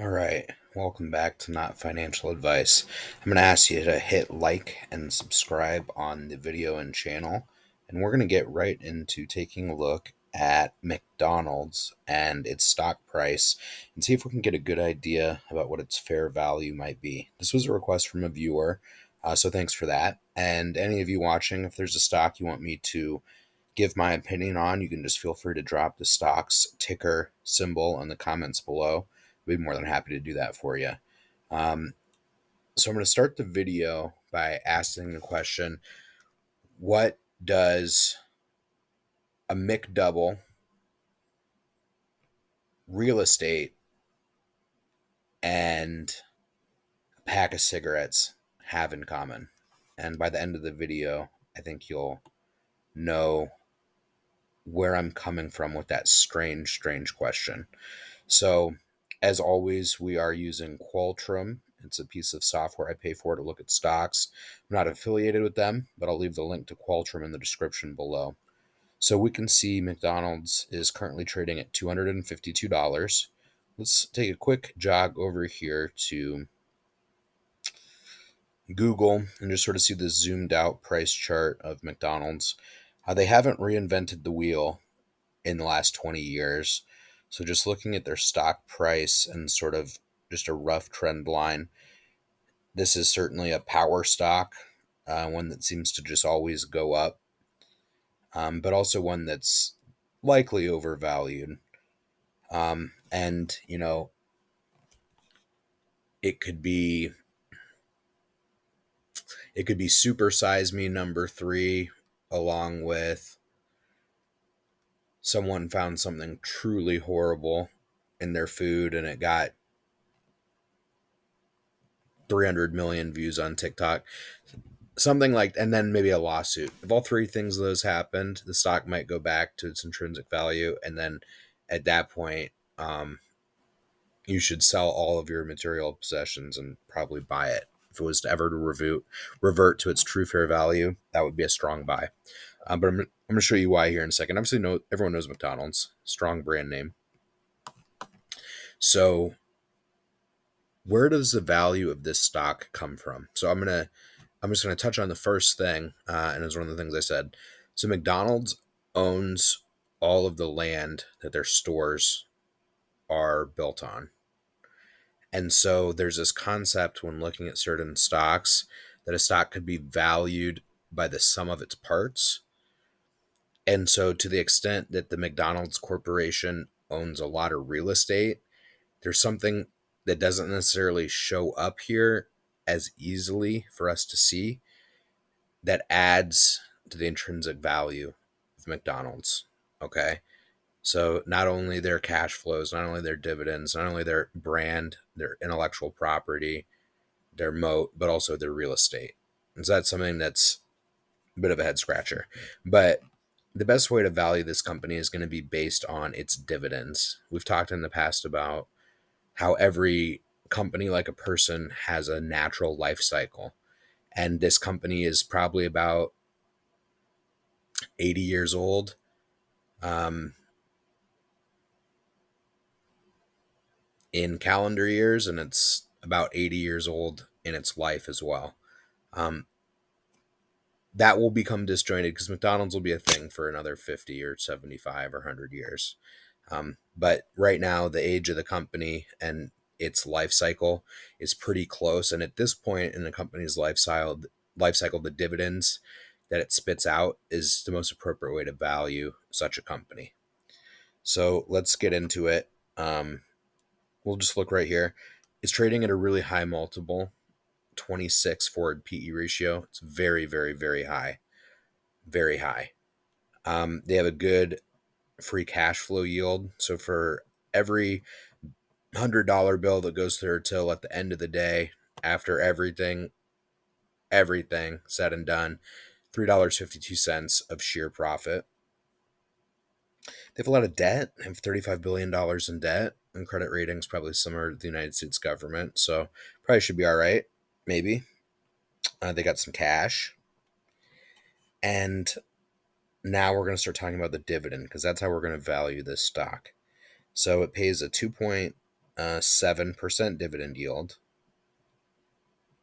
All right, welcome back to Not Financial Advice. I'm going to ask you to hit like and subscribe on the video and channel, and we're going to get right into taking a look at McDonald's and its stock price and see if we can get a good idea about what its fair value might be. This was a request from a viewer, so thanks for that. And any of you watching, if there's a stock you want me to give my opinion on, you can just feel free to drop the stock's ticker symbol in the comments below. I'd be more than happy to do that for you. Um, so I'm going to start the video by asking the question, what does a McDouble, real estate, and a pack of cigarettes have in common? And by the end of the video, I think you'll know where I'm coming from with that strange question. So, as always, we are using Qualtrum. It's a piece of software I pay for to look at stocks. I'm not affiliated with them, but I'll leave the link to Qualtrum in the description below. So we can see McDonald's is currently trading at $252. Let's take a quick jog over here to Google and just sort of see the zoomed out price chart of McDonald's. They haven't reinvented the wheel in the last 20 years. So just looking at their stock price and sort of just a rough trend line, this is certainly a power stock, one that seems to just always go up, but also one that's likely overvalued. And, it could be Super Size Me number 3, along with someone found something truly horrible in their food and it got 300 million views on TikTok. Something like, and then maybe a lawsuit. If all three things of those happened, the stock might go back to its intrinsic value. And then at that point, you should sell all of your material possessions and probably buy it. If it was to ever to revert to its true fair value, that would be a strong buy. But I'm going to show you why here in a second. Obviously, everyone knows McDonald's, strong brand name. So where does the value of this stock come from? So I'm just going to touch on the first thing, and it's one of the things I said. So McDonald's owns all of the land that their stores are built on. And so there's this concept when looking at certain stocks that a stock could be valued by the sum of its parts. And so to the extent that the McDonald's Corporation owns a lot of real estate, there's something that doesn't necessarily show up here as easily for us to see that adds to the intrinsic value of McDonald's. Okay. So not only their cash flows, not only their dividends, not only their brand, their intellectual property, their moat, but also their real estate. And so that's something that's a bit of a head scratcher. But the best way to value this company is going to be based on its dividends. We've talked in the past about how every company, like a person, has a natural life cycle. And this company is probably about 80 years old. In calendar years, and it's about 80 years old in its life as well. That will become disjointed because McDonald's will be a thing for another 50 or 75 or 100 years. But right now, the age of the company and its life cycle is pretty close. And at this point in the company's life cycle, the dividends that it spits out is the most appropriate way to value such a company. So let's get into it. We'll just look right here. It's trading at a really high multiple, 26 forward PE ratio. It's very, very, very high. Very high. They have a good free cash flow yield. So for every $100 bill that goes through their till at the end of the day, after everything said and done, $3.52 of sheer profit. They have a lot of debt. They have $35 billion in debt, and credit ratings probably similar to the United States government. So probably should be all right, maybe. They got some cash. And now we're going to start talking about the dividend because that's how we're going to value this stock. So it pays a 2.9% 7% dividend yield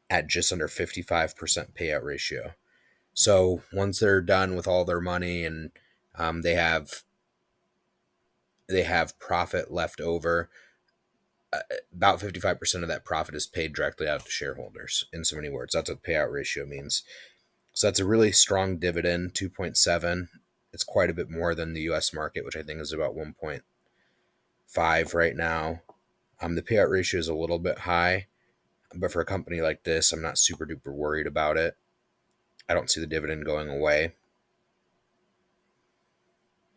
at just under 55% payout ratio. So once they're done with all their money and they have profit left over, about 55% of that profit is paid directly out to shareholders. In so many words, that's what payout ratio means. So that's a really strong dividend, 2.7. It's quite a bit more than the US market, which I think is about 1.5 right now. The payout ratio is a little bit high, but for a company like this, I'm not super duper worried about it. I don't see the dividend going away.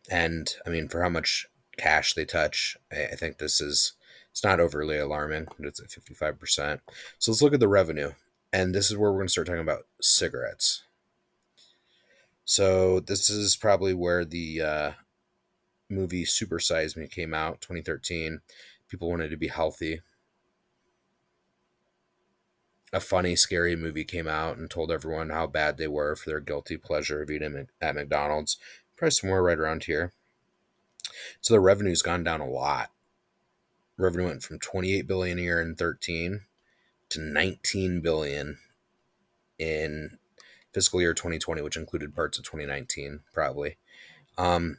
And I mean, for how much cash they touch, I think it's not overly alarming. It's at 55%. So let's look at the revenue. And this is where we're going to start talking about cigarettes. So this is probably where the movie Super Size Me came out, 2013. People wanted to be healthy. A funny, scary movie came out and told everyone how bad they were for their guilty pleasure of eating at McDonald's. Probably somewhere right around here. So the revenue's gone down a lot. Revenue went from 28 billion a year in 13 to 19 billion in fiscal year 2020, which included parts of 2019, probably.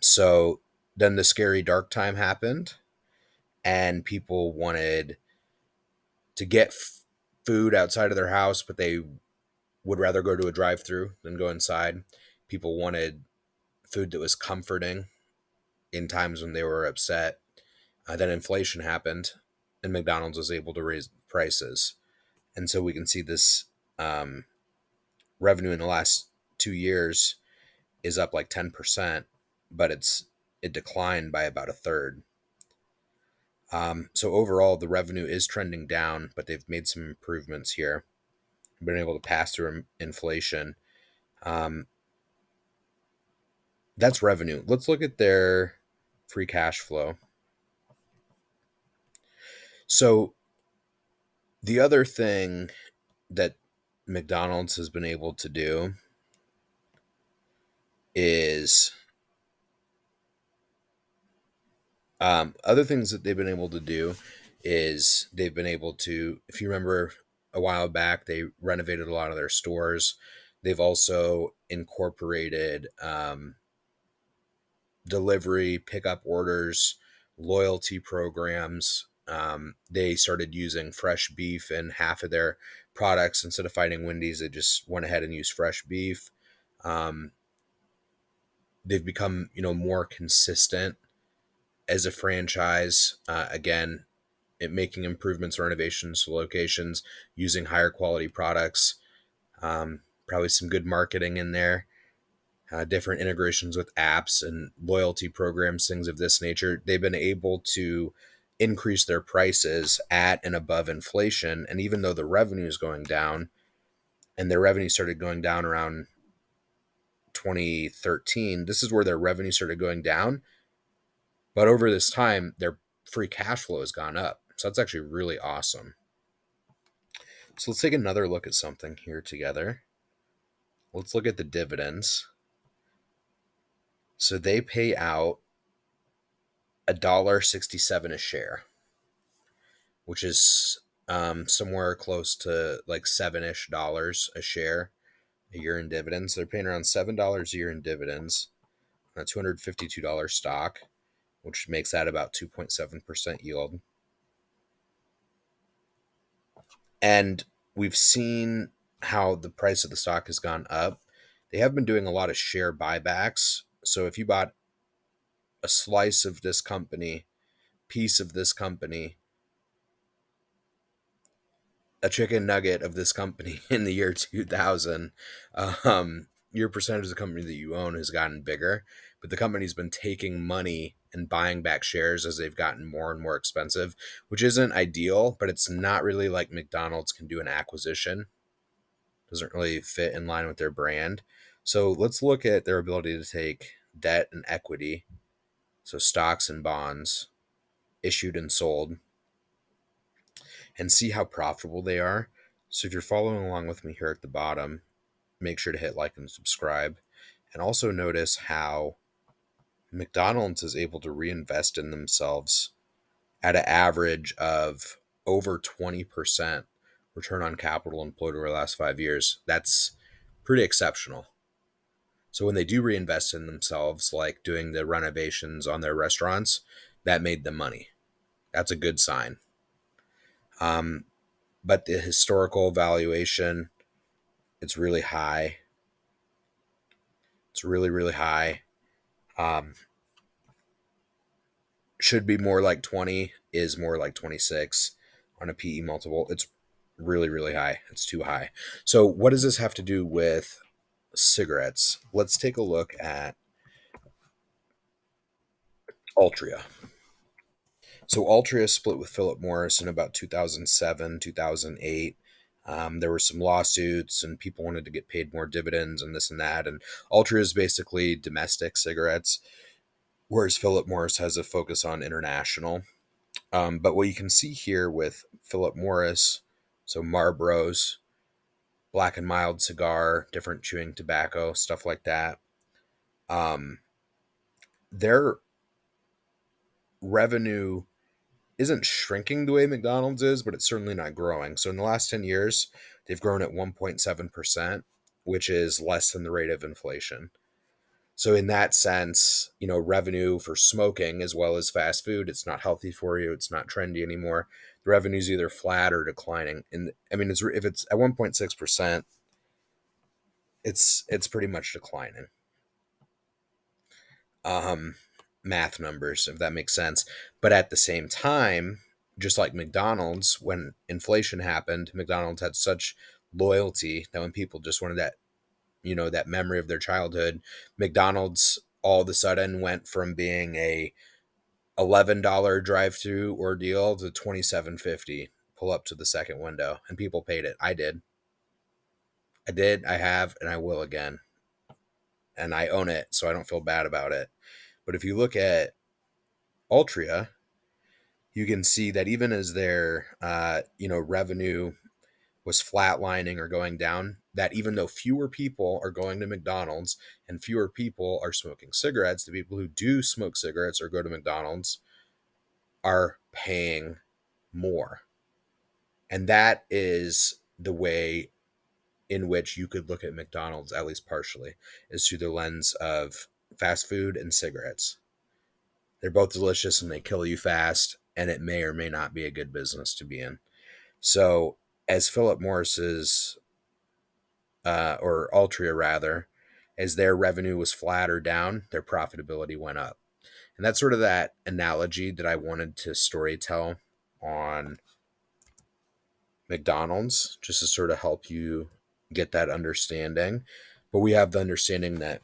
So then the scary dark time happened, and people wanted to get food outside of their house, but they would rather go to a drive-through than go inside. People wanted food that was comforting in times when they were upset. Then inflation happened, and McDonald's was able to raise prices. And so we can see this revenue in the last 2 years is up like 10%, but it declined by about a third. So overall, the revenue is trending down, but they've made some improvements here. Been able to pass through inflation. That's revenue. Let's look at their free cash flow. So the other thing that McDonald's has been able to do is other things that they've been able to do is they've been able to, if you remember a while back, they renovated a lot of their stores. They've also incorporated delivery, pickup orders, loyalty programs. They started using fresh beef in half of their products. Instead of finding Wendy's, they just went ahead and used fresh beef. They've become, more consistent as a franchise. Again, making improvements, renovations to locations, using higher quality products. Probably some good marketing in there. Different integrations with apps and loyalty programs, things of this nature. They've been able to increase their prices at and above inflation. And even though the revenue is going down, and their revenue started going down around 2013, this is where their revenue started going down. But over this time, their free cash flow has gone up. So that's actually really awesome. So let's take another look at something here together. Let's look at the dividends. So they pay out $1.67 a share, which is somewhere close to like $7-ish a share a year in dividends. They're paying around $7 a year in dividends on a $252 stock, which makes that about 2.7% yield. And we've seen how the price of the stock has gone up. They have been doing a lot of share buybacks. So if you bought a slice of this company, piece of this company, a chicken nugget of this company in the year 2000, your percentage of the company that you own has gotten bigger, but the company's been taking money and buying back shares as they've gotten more and more expensive, which isn't ideal, but it's not really like McDonald's can do an acquisition. Doesn't really fit in line with their brand. So let's look at their ability to take debt and equity, so stocks and bonds issued and sold, and see how profitable they are. So if you're following along with me here at the bottom, make sure to hit like and subscribe. And also notice how McDonald's is able to reinvest in themselves at an average of over 20% return on capital employed over the last 5 years. That's pretty exceptional. So when they do reinvest in themselves, like doing the renovations on their restaurants, that made them money. That's a good sign. Um, but the historical valuation, it's really high. It's really, really high. Um, should be more like 20, is more like 26 on a PE multiple. It's really, really high. It's too high. So what does this have to do with cigarettes? Let's take a look at Altria. So Altria split with Philip Morris in about 2007, 2008. There were some lawsuits and people wanted to get paid more dividends and this and that. And Altria is basically domestic cigarettes, whereas Philip Morris has a focus on international. But what you can see here with Philip Morris, so Marlboros, Black and Mild cigar, different chewing tobacco, stuff like that. Um, their revenue isn't shrinking the way McDonald's is, but it's certainly not growing. So in the last 10 years, they've grown at 1.7%, which is less than the rate of inflation. So in that sense, revenue for smoking as well as fast food, it's not healthy for you. It's not trendy anymore. The revenue's either flat or declining. And I mean, if it's at 1.6%, it's pretty much declining. Um, Math numbers, if that makes sense. But at the same time, just like McDonald's, when inflation happened, McDonald's had such loyalty that when people just wanted that memory of their childhood, McDonald's all of a sudden went from being a $11 drive-through ordeal to $27.50. Pull up to the second window, and people paid it. I did. I have, and I will again. And I own it, so I don't feel bad about it. But if you look at Altria, you can see that even as their revenue was flatlining or going down, that even though fewer people are going to McDonald's and fewer people are smoking cigarettes, the people who do smoke cigarettes or go to McDonald's are paying more. And that is the way in which you could look at McDonald's, at least partially, is through the lens of fast food and cigarettes. They're both delicious and they kill you fast, and it may or may not be a good business to be in. So, as Philip Morris's, or Altria rather, as their revenue was flat or down, their profitability went up. And that's sort of that analogy that I wanted to storytell on McDonald's, just to sort of help you get that understanding. But we have the understanding that,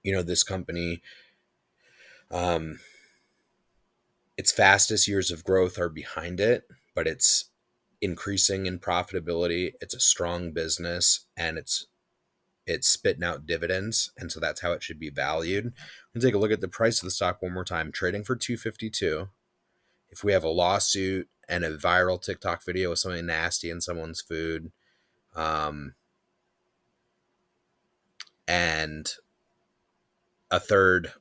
this company, um, its fastest years of growth are behind it, but it's increasing in profitability. It's a strong business, and it's spitting out dividends, and so that's how it should be valued. And take a look at the price of the stock one more time, trading for 252. If we have a lawsuit and a viral TikTok video with something nasty in someone's food, and a third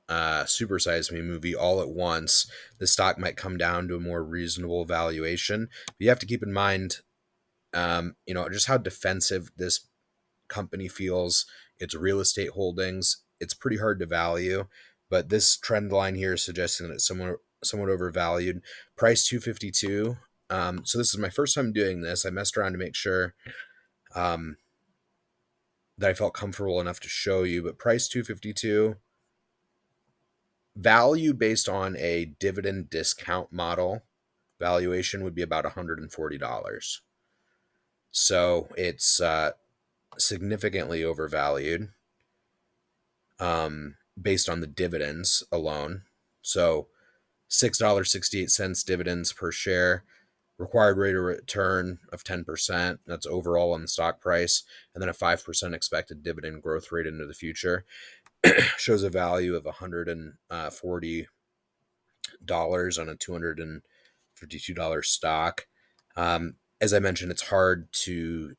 Super Size Me movie all at once, the stock might come down to a more reasonable valuation. But you have to keep in mind, just how defensive this company feels, its real estate holdings. It's pretty hard to value, but this trend line here is suggesting that it's somewhat overvalued. Price 252. So this is my first time doing this. I messed around to make sure that I felt comfortable enough to show you, but price 252. Value based on a dividend discount model valuation would be about $140. So it's significantly overvalued based on the dividends alone. So $6.68 dividends per share, required rate of return of 10%. That's overall on the stock price, and then a 5% expected dividend growth rate into the future. Shows a value of $140 on a $252 stock. As I mentioned, it's hard to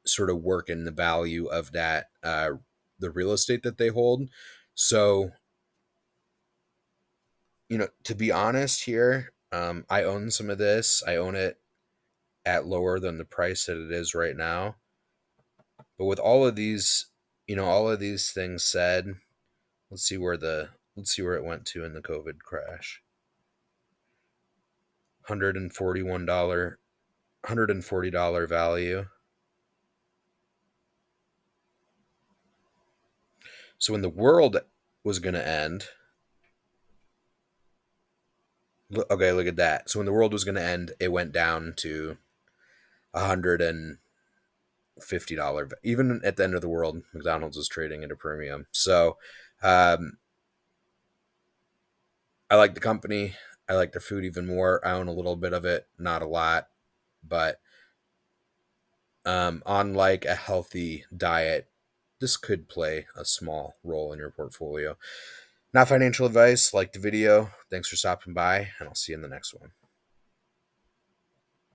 sort of work in the value of that, the real estate that they hold. So To be honest here, I own some of this. I own it at lower than the price that it is right now. But with all of these things said, let's see where it went to in the COVID crash. $140 value. So when the world was going to end, okay, look at that. So when the world was going to end, it went down to $150. Even at the end of the world, McDonald's was trading at a premium. So um, I like the company. I like their food even more. I own a little bit of it, not a lot, but on like a healthy diet, this could play a small role in your portfolio. Not financial advice. Like the video. Thanks for stopping by, and I'll see you in the next one.